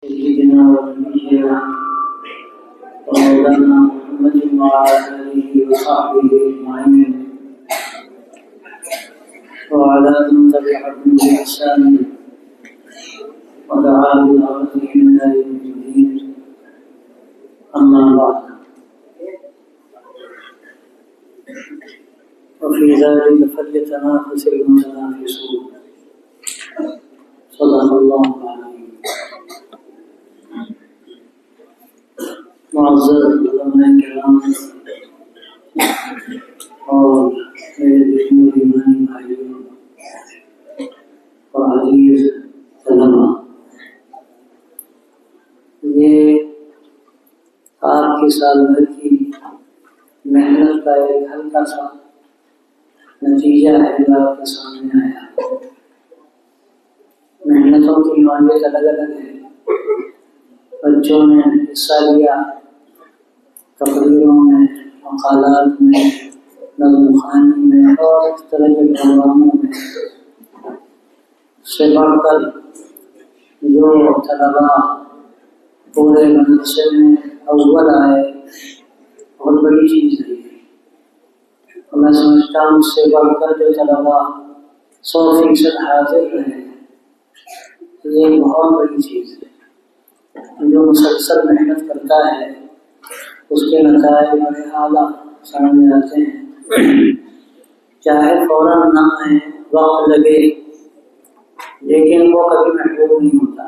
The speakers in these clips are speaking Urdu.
سيدنا ونبينا ومولانا محمد وعلى آله وصحبه أجمعين وعلى من تبعهم بإحسان ودعا بدعوتهم إلى يوم الدين. أما بعد، وفي ذلك فليتنافس المتنافسون. صدق الله العظيم. معزز علماء کرام اور میرے دشمن ایمانی بھائیوں اور عزیز علماء، یہ آپ کی سال بھر کی محنت کا ایک ہلکا سا نتیجہ ہے جو آپ کے سامنے آیا. محنتوں کی نوعیت الگ الگ ہے. بچوں نے حصہ لیا تقریروں میں، مقالات میں، نظم خوانی میں اور اس طرح کے پروگراموں میں. سے بڑھ کر جو طلباء پورے مدرسے میں اول آئے، بہت بڑی چیز ہے. اور میں سمجھتا ہوں اس سے بڑھ کر جو طلباء 100% حاضر رہے، یہ بہت بڑی چیز ہے. جو مسلسل محنت کرتا ہے اس کے نتائج بڑے اعلیٰ سامنے آتے ہیں. چاہے فوراً نہ آئے، وقت لگے، لیکن وہ کبھی محروم نہیں ہوتا.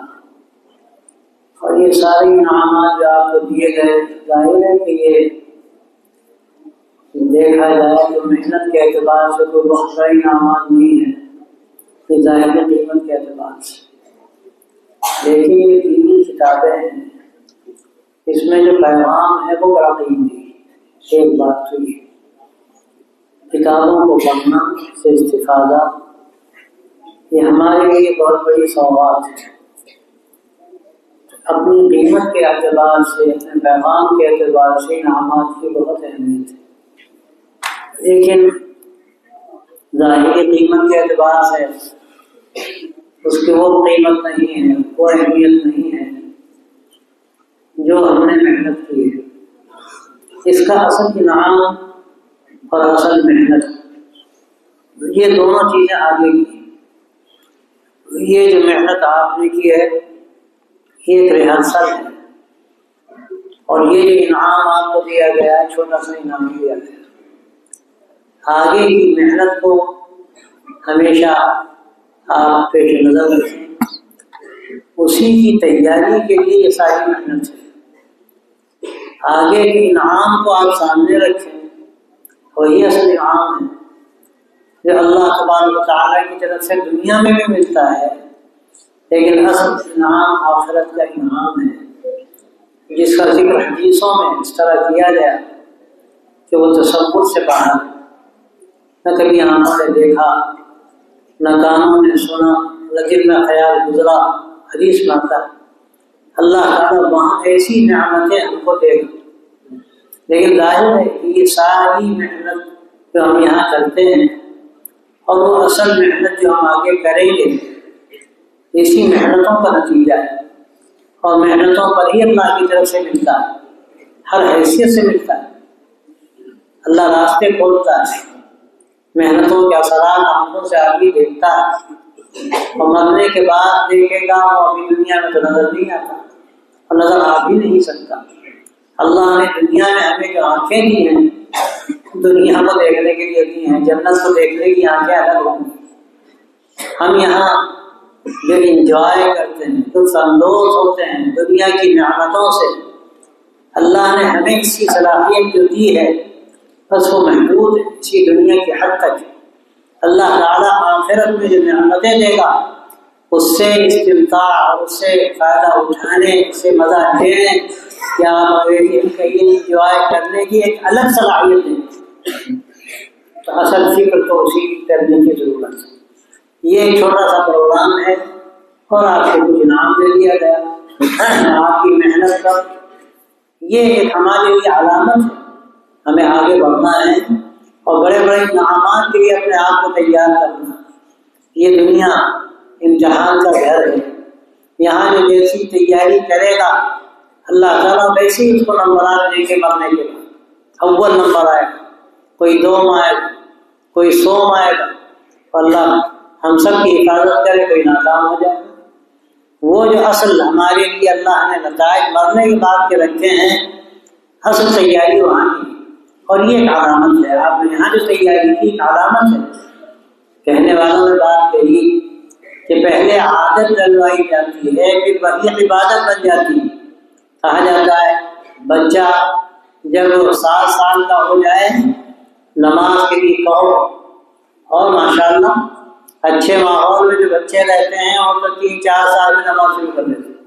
اور یہ سارے انعامات جو آپ کو دیے گئے، ظاہر ہے کہ یہ دیکھا جائے تو محنت کے اعتبار سے کوئی بہت بڑے انعامات نہیں ہے، یہ ظاہر قیمت کے اعتبار سے. لیکن یہ دینی کتابیں ہیں، اس میں جو پیغام ہے وہ بڑا قیمتی ہے. ایک بات تو یہ کتابوں کو پڑھنا سے استفادہ، یہ ہمارے لیے بہت بڑی سوغات ہے. اپنی قیمت کے اعتبار سے، اپنے پیغام کے اعتبار سے انعامات کی بہت اہمیت ہے، لیکن ظاہری قیمت کے اعتبار سے اس کی وہ قیمت نہیں ہے، وہ اہمیت نہیں ہے جو ہم نے محنت کی ہے. اس کا اصل انعام اور اصل محنت، یہ دونوں چیزیں آگے کی. یہ جو محنت آپ نے کی ہے یہ ایک ریہرسل ہے، اور یہ جو انعام آپ کو دیا گیا ہے چھوٹا سا انعام دیا گیا ہے. آگے کی محنت کو ہمیشہ آپ پیش نظر رکھیں، اسی کی تیاری کے لیے یہ ساری محنت ہے. آگے کے انعام کو آپ سامنے رکھیں، وہی اصل انعام ہے جو اللہ تبارک و تعالیٰ کی طرف سے دنیا میں بھی ملتا ہے. لیکن اصل انعام آخرت کا انعام ہے، جس کا ذکر حدیثوں میں اس طرح کیا گیا کہ وہ تصور سے باہر ہے. نہ کبھی آنکھوں نے دیکھا، نہ کانوں نے سنا، نہ دل میں خیال گزرا. حدیث میں آتا ہے اللہ تعالیٰ وہاں ایسی نعمتیں ہم کو دے گا. لیکن ظاہر ہے کہ یہ ساری محنت جو ہم یہاں کرتے ہیں اور وہ اصل محنت جو ہم آگے کریں گے، اسی محنتوں کا نتیجہ ہے. اور محنتوں پر ہی اللہ کی طرف سے ملتا ہے، ہر حیثیت سے ملتا ہے. اللہ راستے کھولتا ہے، محنتوں کے اثرات آنکھوں سے آگے دیکھتا ہے، اور مرنے کے بعد دیکھے گا وہ ابھی دنیا میں تو نظر نہیں آتا اور نظر آ بھی نہیں سکتا. اللہ نے دنیا میں ہمیں جو آنکھیں دی ہیں، دنیا کو دیکھنے کے لیے دی ہیں. جنت کو دیکھنے کی آنکھیں الگ ہوں گی. ہم یہاں جو انجوائے کرتے ہیں، لطف اندوز ہوتے ہیں دنیا کی نعمتوں سے، اللہ نے ہمیں اس کی صلاحیت جو دی ہے بس وہ محدود ہے، اسی دنیا کی حد تک ہے. اللہ تعالیٰ آخرت میں جو نعمتیں دے گا اس سے استمتاع اور اس سے فائدہ اٹھانے، اس سے مزہ لینے یا کہیں انجوائے کرنے کی ایک الگ صلاحیت ہے. تو اصل فکر تو اسی کرنے کی ضرورت ہے. یہ ایک چھوٹا سا پروگرام ہے اور آپ کو کچھ انعام دے دیا گیا آپ کی محنت کا. یہ ایک ہمارے لیے علامت ہے، ہمیں آگے بڑھنا ہے اور بڑے بڑے انعامات کے لیے اپنے آپ کو تیار کرنا. یہ دنیا امتحان کا گھر ہے، یہاں جو جیسی تیاری کرے گا اللہ تعالیٰ ویسے ہی اس کو نمبرات دے کے مرنے کے بعد اول نمبر آئے گا، کوئی 2 آئے گا، کوئی 100 آئے گا، اللہ ہم سب کی حفاظت کرے، کوئی ناکام ہو جائے گا۔ وہ جو اصل ہمارے لیے اللہ نے نتائج مرنے کے بعد کے رکھے ہیں، اصل تیاری وہاں کی، اور یہ ایک علامت ہے۔ آپ نے یہاں جو تیاری کی ایک علامت ہے۔ کہنے والوں نے بات کہی کہ پہلے عادت ڈلوائی جاتی ہے، پھر وہی عبادت بن جاتی ہے۔ کہا جاتا ہے بچہ جب 7 سال کا ہو جائے نماز کے لیے کہو، اور ماشاءاللہ اچھے ماحول میں جو بچے رہتے ہیں اور تو 3-4 سال میں نماز شروع کر دیتے ہیں،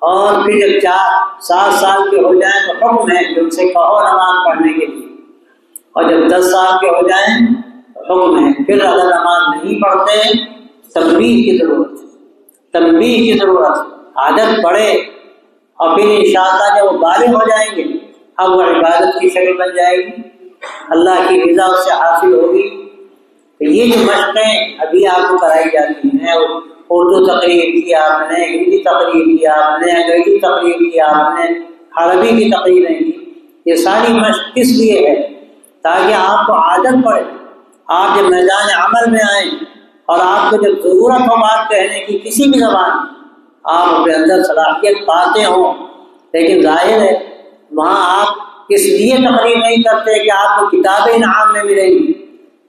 اور پھر جب 4-7 سال کے ہو جائیں تو حکم ہے کہ ان سے کہو نماز پڑھنے کے لیے، اور جب 10 سال کے ہو جائیں تو حکم ہے پھر اگر نماز نہیں پڑھتے تنبیہ کی ضرورت ہے، تنبیہ کی ضرورت ہے، عادت پڑے، اور پھر انشاءاللہ جب وہ بالغ ہو جائیں گے اب وہ عبادت کی شکل بن جائے گی، اللہ کی رضا اس سے حاصل ہوگی۔ تو یہ جو مشقیں ابھی آپ کو کرائی جاتی ہیں، اردو تقریر کی آپ نے، ہندی تقریر کی آپ نے، انگریزی تقریر کی آپ نے، عربی کی تقریریں کی، یہ ساری مشق کس لیے ہے؟ تاکہ آپ کو عادت پڑے، آپ جب میدان عمل میں آئیں اور آپ کو جب ضرورت ہو بات کہنے کی کسی بھی زبان، آپ اپنے اندر صلاحیت پاتے ہوں۔ لیکن ظاہر ہے وہاں آپ اس لیے تقریر نہیں کرتے کہ آپ کو کتابیں انعام میں ملیں گی،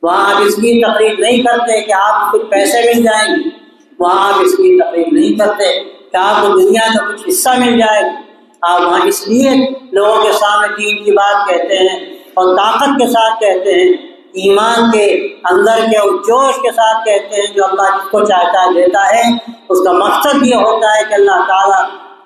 وہاں آپ اس لیے تقریر نہیں کرتے کہ آپ کو کچھ پیسے مل جائیں گے، وہاں آپ اس لیے تقریر نہیں کرتے کہ آپ کو دنیا کا کچھ حصہ مل جائے گا، آپ وہاں اس لیے لوگوں کے سامنے دین کی بات کہتے ہیں اور طاقت کے ساتھ کہتے ہیں، ایمان کے اندر کے اور جوش کے ساتھ کہتے ہیں، جو اللہ جس کو چاہتا ہے دیتا ہے۔ اس کا مقصد یہ ہوتا ہے کہ اللہ تعالیٰ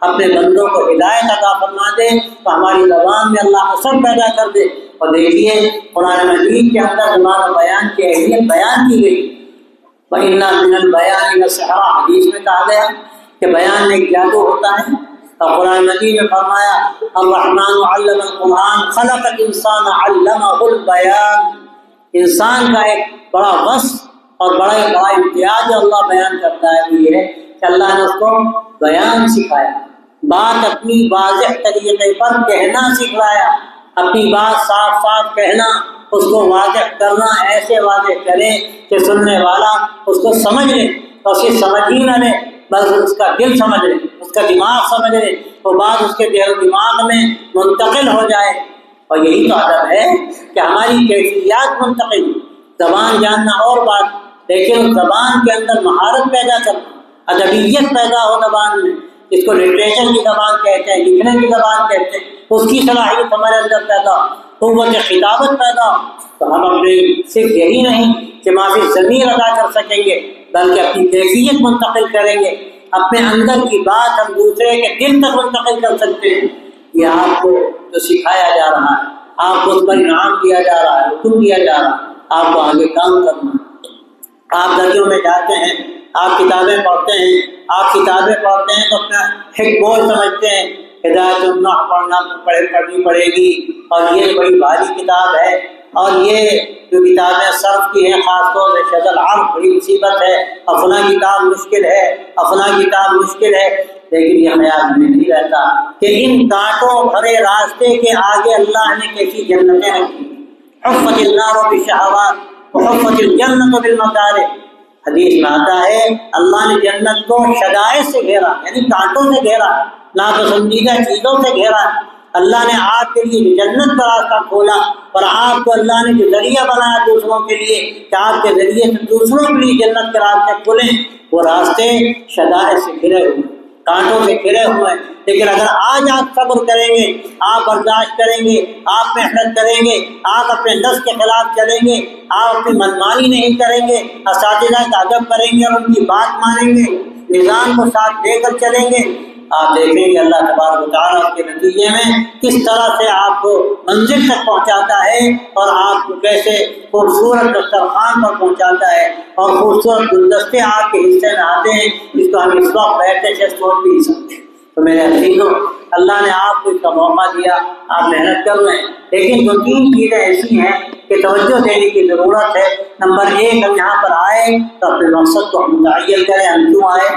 اپنے بندوں کو ہدایت عطا فرما دے، تو ہماری زبان میں اللہ اثر پیدا کر دے۔ اور دیکھیے قرآن مجید کے اندر زبان و بیان کی اہمیت بیان کی گئی، وَإِنَّ مِنَ الْبَيَانِ لَسِحْرًا، حدیث میں کہا گیا کہ بیان میں ایک جادو ہوتا ہے، اور قرآن مجید میں فرمایا الرحمن علم القرآن خلق الانسان علمہ البیان، انسان کا ایک بڑا وصف اور بڑا امتیاز جو اللہ بیان کرتا ہے وہ یہ ہے کہ اللہ نے اس کو بیان سکھایا، بات اپنی واضح طریقے پر کہنا سکھلایا، اپنی بات صاف صاف کہنا، اس کو واضح کرنا، ایسے واضح کرے کہ سننے والا اس کو سمجھ لے، اور صرف سمجھ ہی نہ لے بلکہ اس کا دل سمجھ لے، اس کا دماغ سمجھ لے، وہ بات اس کے دل و دماغ میں منتقل ہو جائے۔ اور یہی تو ادب ہے کہ ہماری کیفیات منتقل، زبان جاننا اور بات، لیکن اس زبان کے اندر مہارت پیدا کرنا، ادبیت پیدا ہو زبان میں، جس کو لٹریچر کی زبان کہتے ہیں، لکھنے کی زبان کہتے ہیں، اس کی صلاحیت ہمارے اندر پیدا ہو، قوت خطابت پیدا ہو، تو ہم اپنے صرف یہی نہیں کہ معافی ضمیر ادا کر سکیں گے بلکہ اپنی کیفیت منتقل کریں گے، اپنے اندر کی بات ہم دوسرے کے دل تک منتقل کر سکتے ہیں۔ یہ آپ کو جو سکھایا جا رہا ہے، آپ کو اس پر انعام دیا جا رہا ہے، حکم دیا جا رہا ہے، آپ کو آگے کام کرنا ہے۔ آپ درجوں میں جاتے ہیں، آپ کتابیں پڑھتے ہیں، آپ کتابیں پڑھتے ہیں تو اپنا ایک بوجھ سمجھتے ہیں، ہدایت النحو پڑھنی پڑے گی، اور یہ بڑی بھاری کتاب ہے، اور یہ جو کتابیں صرف کی ہیں خاص طور سے شذ العرب بڑی مصیبت ہے، اپنا کتاب مشکل ہے، اپنا کتاب مشکل ہے۔ لیکن یہ خیال ہمیں نہیں رہتا کہ ان کانٹوں بھرے راستے کے آگے اللہ نے کیسی جنتیں رکھی، حفت النار بالشہوات وحفت الجنت بالمکارہ۔ حدیث میں آتا ہے اللہ نے جنت کو شدائد سے گھیرا، یعنی کانٹوں سے گھیرا، ناپسندیدہ چیزوں سے گھیرا۔ اللہ نے آپ کے لیے جنت کا راستہ کھولا، اور آپ کو اللہ نے جو ذریعہ بنایا دوسروں کے لیے کہ آپ کے ذریعے سے دوسروں کے لیے جنت کے راستے کھلیں، وہ راستے شدائد سے گھرے ہوئے، کانٹوں سے گھرے ہوئے ہیں۔ لیکن اگر آج آپ صبر کریں گے، آپ برداشت کریں گے، آپ محنت کریں گے، آپ اپنے نفس کے خلاف چلیں گے، آپ اپنی منمانی نہیں کریں گے، اساتذہ کا ادب کریں گے اور ان کی بات مانیں گے، نظام کو ساتھ دے کر چلیں گے، آپ دیکھیں گے اللہ تبارک و تعالیٰ کے نتیجے میں کس طرح سے آپ کو منزل تک پہنچاتا ہے، اور آپ کو کیسے خوبصورت دسترخوان پر پہنچاتا ہے، اور خوبصورت گلدستے آپ کے حصے میں آتے ہیں جس کو ہم اس وقت بیٹھے سے سوچ بھی نہیں سکتے۔ تو میرے عزیزوں، اللہ نے آپ کو اس کا موقع دیا، آپ محنت کر رہے ہیں، لیکن 2-3 چیزیں ایسی ہیں کہ توجہ دینے کی ضرورت ہے۔ نمبر 1، ہم یہاں پر آئے تو اپنے مقصد کو ہم متعین کریں، ہم کیوں آئے،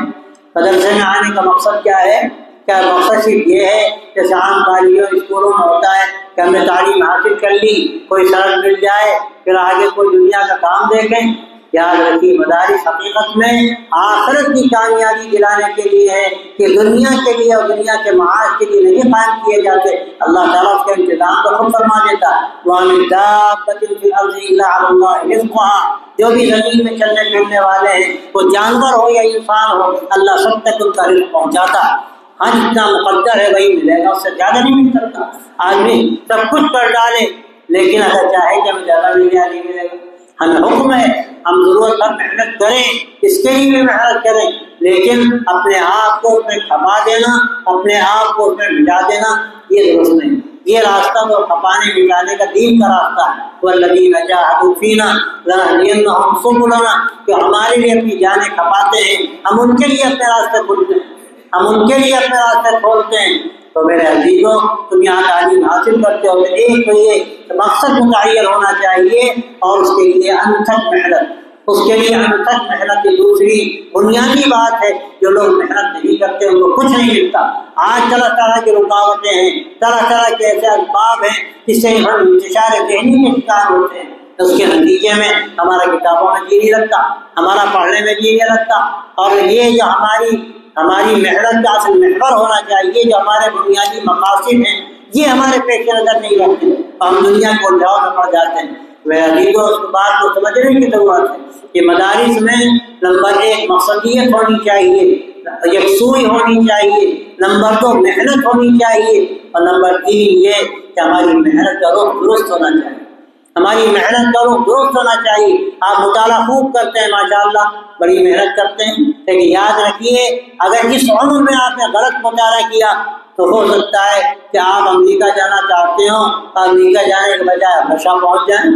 مدرسے میں آنے کا مقصد کیا ہے؟ کیا مقصد صرف یہ ہے جیسے عام کالجوں اسکولوں میں ہوتا ہے کہ ہم نے تعلیم حاصل کر لی، کوئی سڑک مل جائے، پھر آگے کوئی دنیا کا کام دیکھیں؟ یاد رکھیے مدارس حقیقت میں آخرت کی کامیابی دلانے کے لیے ہے کہ دنیا کے لیے اور دنیا کے معاش کے لیے نہیں قائم کیے جاتے۔ اللہ تعالیٰ اس کا انتظام تو خود فرما دیتا ہے، وَمِن دَابَّةٍ فِي الْأَرْضِ إِلَّا عَلَى اللَّهِ رِزْقُهَا، جو بھی زمین میں چلنے پھرنے والے ہیں، وہ جانور ہو یا انسان ہو، اللہ سب تک ان کا رزق پہنچاتا ہے۔ ہاں جتنا مقدر ہے وہی ملے گا، اس سے زیادہ نہیں مل سکتا۔ آدمی سب کچھ کر ڈالے لیکن اگر چاہے کہ ہمیں زیادہ مل جائے نہیں ملے گا۔ ہمیں حکم ہے ہم ضرورت پر محنت کریں، اس کے لیے بھی محنت کریں، لیکن اپنے آپ کو اس میں کھپا دینا، اپنے آپ کو اس میں مٹا دینا یہ درست نہیں۔ یہ راستہ تو کھپانے مٹانے کا دین کا راستہ ہے، وَالَّذِينَ جَاهَدُوا فِينَا لَنَهْدِيَنَّهُمْ سُبُلَنَا، کہ ہمارے لیے اپنی جانیں کھپاتے ہیں، ہم ان کے لیے اپنے راستے کھولتے ہیں، ہم ان کے لیے اپنے راستے کھولتے ہیں۔ تو میرے عزیزوں، تم یہاں تعلیم حاصل کرتے ہو تو ایک تو یہ مقصد متعین ہونا چاہیے اور اس کے لیے انتھک محنت، اس کے لیے انتھک محنت کی دوسری بنیادی بات ہے۔ جو لوگ محنت نہیں کرتے ان کو کچھ نہیں ملتا۔ آج طرح طرح کی رکاوٹیں ہیں، طرح طرح کے ایسے اسباب ہیں جس سے ہم انتشار ذہنی کے شکار ہوتے ہیں، اس کے نتیجے میں ہمارا کتابوں میں جی نہیں لگتا، ہمارا پڑھنے میں جی نہیں لگتا، اور یہ جو ہماری محنت کا اصل محور ہونا چاہیے، جو ہمارے بنیادی مقاصد ہیں، یہ ہمارے پیش نظر نہیں رکھتے اور ہم دنیا کو الجھاؤ میں پڑ جاتے ہیں۔ میرے عزیزوں، اس بات کو سمجھنے کی ضرورت ہے کہ مدارس میں نمبر 1 مقصدیت ہونی چاہیے، یکسوئی ہونی چاہیے، نمبر 2 محنت ہونی چاہیے، اور نمبر 3 یہ کہ ہماری محنت کا رخ درست ہونا چاہیے، ہماری محنت کا رخ درست ہونا چاہیے۔ آپ مطالعہ خوب کرتے ہیں، ماشاءاللہ بڑی محنت کرتے ہیں، لیکن یاد رکھیے اگر اس عمر میں آپ نے غلط مطالعہ کیا تو ہو سکتا ہے کہ آپ امریکہ جانا چاہتے ہو، امریکہ جانے کے بجائے حبشہ پہنچ جائیں۔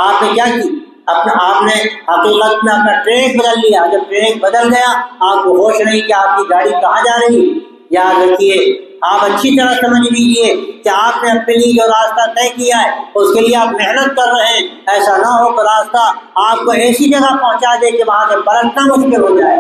آپ نے کیا کی؟ آپ نے حقیقت میں اپنا ٹریک بدل لیا۔ جب ٹریک بدل گیا آپ کو ہوش نہیں کہ آپ کی گاڑی کہاں جا رہی۔ یاد رکھیے، آپ اچھی طرح سمجھ لیجیے کہ آپ نے اپنے لیے جو راستہ طے کیا ہے اس کے لیے آپ محنت کر رہے ہیں، ایسا نہ ہو کہ راستہ آپ کو ایسی جگہ پہنچا دے کہ وہاں سے پلٹنا مشکل ہو جائے۔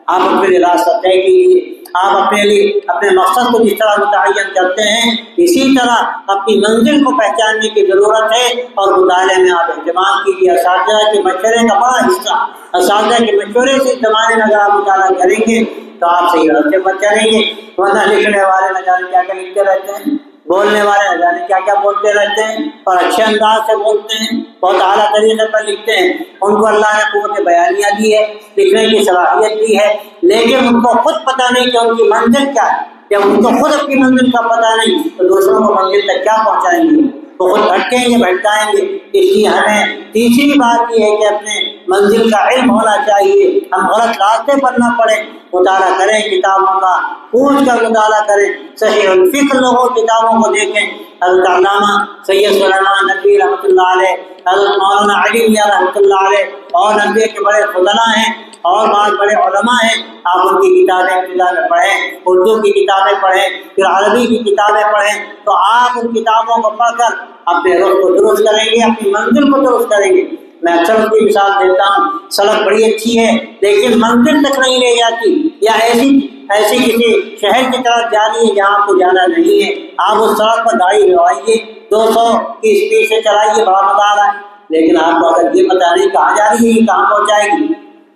آپ اپنے لیے راستہ طے کیجیے، آپ اپنے لیے اپنے مقصد کو جس طرح متعین کرتے ہیں اسی طرح اپنی منزل کو پہچاننے کی ضرورت ہے، اور مطالعے میں آپ اہتمام کیجیے۔ اساتذہ کے مشورے کا بڑا حصہ، اساتذہ کے مشورے سے زمانے میں اگر آپ مطالعہ کریں گے تو آپ صحیح راستے پر چلیں گے، ورنہ لکھنے والے نہ جانے کیا کیا لکھتے رہتے ہیں، بولنے والے نہ جانے کیا کیا بولتے رہتے ہیں، اور اچھے انداز سے بولتے ہیں، بہت اعلیٰ طریقے پر لکھتے ہیں۔ ان کو اللہ نے قوت بیانیہ دی ہے، لکھنے کی صلاحیت دی ہے، لیکن ان کو خود پتہ نہیں کہ ان کی منزل کیا ہے۔ جب ان کو خود اپنی منزل کا پتہ نہیں تو دوسروں کو منزل تک کیا پہنچائیں گے؟ وہ خود بھٹکیں گے، بھٹکائیں گے۔ اس لیے ہمیں تیسری بات یہ ہے کہ اپنے منزل کا علم ہونا چاہیے، ہم غلط راستے پر نہ پڑیں، مطالعہ کریں کتابوں کا، پوچھ کر مطالعہ کریں، صحیح الفقہ لوگوں کتابوں کو دیکھیں۔ حضرت علامہ سید سلیمان ندوی رحمۃ اللہ علیہ، حضرت مولانا علی میاں رحمۃ اللہ علیہ، اور ندوی کے بڑے فضلاء ہیں اور بعض بڑے علماء ہیں، آپ ان کی کتابیں ابتدا میں پڑھیں، اردو کی کتابیں پڑھیں، پھر عربی کی کتابیں پڑھیں، تو آپ ان کتابوں کو پڑھ کر اپنے رخ کو درست کریں گے، اپنی منزل کو درست کریں گے۔ میں اکثر اس کی مثال دیتا ہوں، سڑک بڑی اچھی ہے لیکن منزل تک نہیں لے جاتی، یا ایسی کسی شہر کی طرف جا رہی ہے جہاں آپ کو جانا نہیں ہے، آپ اس سڑک پر گاڑی لگائیے، 200 کی اسپیڈ سے چلائیے، بڑا مزہ آ رہا ہے، لیکن آپ کو اگر یہ پتہ نہیں کہاں جا رہی ہے، کہاں پہنچائے گی۔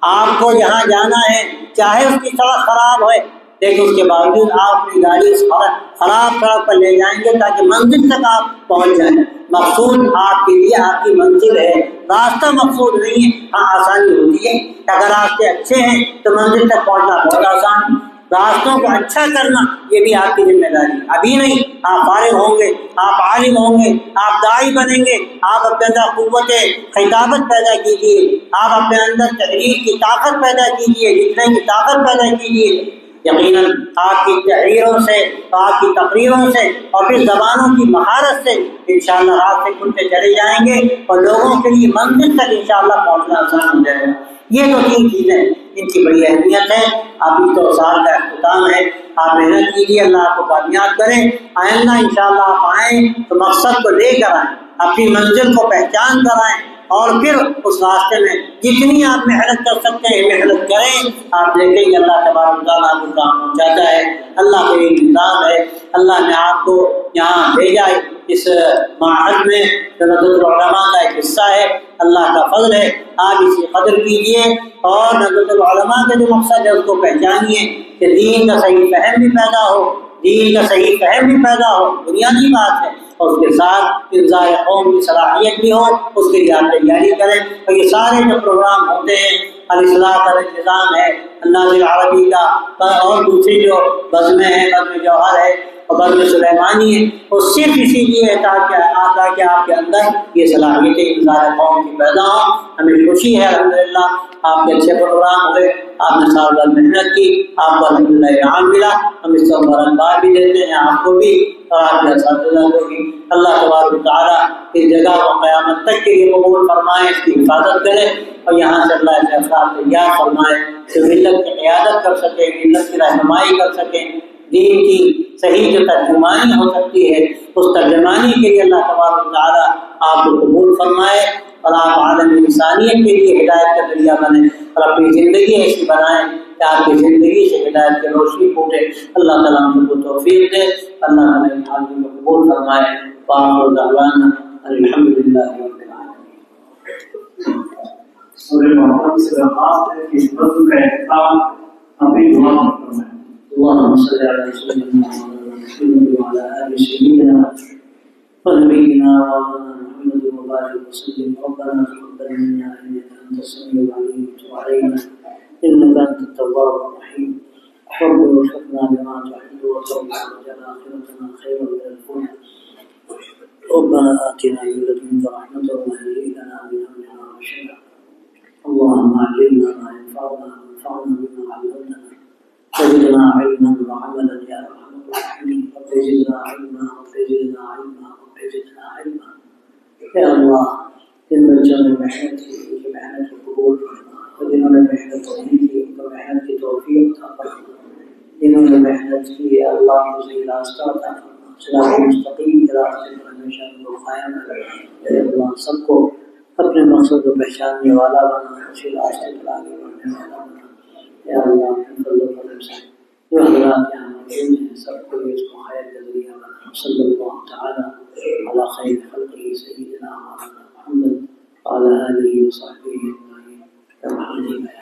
آپ کو جہاں جانا ہے چاہے اس کی سڑک خراب ہوئے، لیکن اس کے باوجود آپ اپنی گاڑی اس خراب سڑک پر لے جائیں گے تاکہ منزل تک آپ پہنچ جائیں۔ مقصود آپ کے لیے آپ کی منزل ہے، راستہ مقصود نہیں ہے۔ ہاں آسانی ہوتی ہے، اگر راستے اچھے ہیں تو منزل تک پہنچنا بہت آسان ہے۔ راستوں کو اچھا کرنا یہ بھی آپ کی ذمہ داری ہے۔ ابھی نہیں، آپ فارغ ہوں گے، آپ عالم ہوں گے، آپ داعی بنیں گے، آپ اپنے اندر قوت خطابت پیدا کیجیے، آپ اپنے اندر تحریر کی طاقت پیدا کیجیے، لکھنے کی طاقت پیدا کیجیے۔ یقیناً آپ کی تحریروں سے، آپ کی تقریروں سے اور پھر زبانوں کی مہارت سے انشاءاللہ راستے کھلتے چلے جائیں گے اور لوگوں کے لیے منزل تک انشاءاللہ پہنچنا آسان ہو جائے گا۔ یہ تو 3 چیزیں ان کی بڑی اہمیت ہے۔ ابھی تو سال کا اختتام ہے، آپ محنت کیجیے، اللہ آپ کو کامیاب کریں۔ آئندہ انشاءاللہ آپ آئیں تو مقصد کو لے کر آئیں، اپنی منزل کو پہچان کر آئیں، اور پھر اس راستے میں جتنی آپ محنت کر سکتے ہیں محنت کریں. آپ دیکھیں کہ اللہ تبارک و تعالیٰ آپ کو کام پہنچاتا ہے. اللہ کا یہ نظام ہے. اللہ نے آپ کو یہاں بھیجا ہے. اس معہد میں ندوۃ العلماء کا ایک حصہ ہے. اللہ کا فضل ہے. آپ اس کی قدر کیجیے اور ندوۃ العلماء کا جو مقصد ہے اس کو پہچانیے کہ دین کا صحیح فہم بھی پیدا ہو, دین کا صحیح فہم بھی پیدا ہو, بنیادی بات ہے. اور اس کے ساتھ انذار قوم کی صلاحیت بھی ہو, اس کے لیے آپ تیاری کریں. اور یہ سارے جو پروگرام ہوتے ہیں, الاصلاح کا انتظام ہے, الناظر عربی کا اور دوسری جو بزمیں ہیں, بزم جوہر ہے اور بزم سلیمانی ہے, وہ صرف اسی لیے ہے تاکہ آپ کے اندر یہ صلاحیتیں انذار قوم کی پیدا ہوں. ہمیں خوشی ہے الحمدللہ آپ کے اچھے پروگرام ہوئے, آپ نے سال بھر محنت کی, آپ کو الحمدللہ انعام ملا. ہم اس کا مبارکباد بھی دیتے ہیں آپ کو بھی اور آپ کے اساتذہ کو بھی. اللہ تبارک و تعالیٰ اس جگہ کو قیامت تک کے لیے قبول فرمائے, اس کی حفاظت کرے اور یہاں سے اللہ سے افراد تیار فرمائے جو ملت کی قیادت کر سکے, ملت کی رہنمائی کر سکیں, دین کی صحیح جو ترجمانی ہو سکتی ہے اس ترجمانی کے لیے اللہ تبارک و تعالیٰ آپ کو قبول فرمائے اور آپ عالم انسانیت کے لیے ہدایت کا ذریعہ بنیں اور اپنی زندگی ایسی بنائیں کہ آپ کی زندگی سے ہدایت کی روشنی پھوٹے. اللہ تعالیٰ ہم کو توفیق دے. اللہ تعالیٰ ان حاضرین کو قبول فرمائے. وآخر دعوانا الحمدللہ رب العالمین. سورہ محمد سے درخواست ہے کہ اس بزم کا اہتمام اپنی دعا میں فرمائیں. اللهم صل على سيدنا محمد وعلى آل سيدنا ونبينا محمد وبارك وسلم. ربنا تقبل منا إنك أنت السميع العليم وتب علينا إنك أنت التواب الرحيم. رب وفقنا لما تحب وترضى واجعل آخرتنا خيرا من الأولى. ربنا آتنا من لدنك رحمة وهيئ لنا من أمرنا رشدا. اللهم علمنا ما ينفعنا وانفعنا بما علمتنا وزدنا علما وعملا يا ارحم الراحمين. رب زدنا علما رب زدنا علما رب زدنا علما. يا الله ان بچوں میں محنت کی محنت کو قبول فرما, اور جنہوں نے محنت نہیں کی ان کو محنت کی توفیق عطا فرما. جنہوں نے محنت کی اللہ کو صحیح راستہ عطا فرما, صراط مستقیم کے راستے پر ہمیشہ ان کو قائم رکھے. اللہ سب کو اپنے مقصد کو پہچاننے والا بنا, اسی راستے پر آگے بڑھنے والا بنا. یا اللہ اپنے فضل و کرم سے جو حضرات یہاں موجود ہیں سب کو اس کو خیر کا ذریعہ بنا. صلی اللہ تعالیٰ علی خیر خلقہ سیدنا محمد وعلی آلہ وصحبہ اجمعین.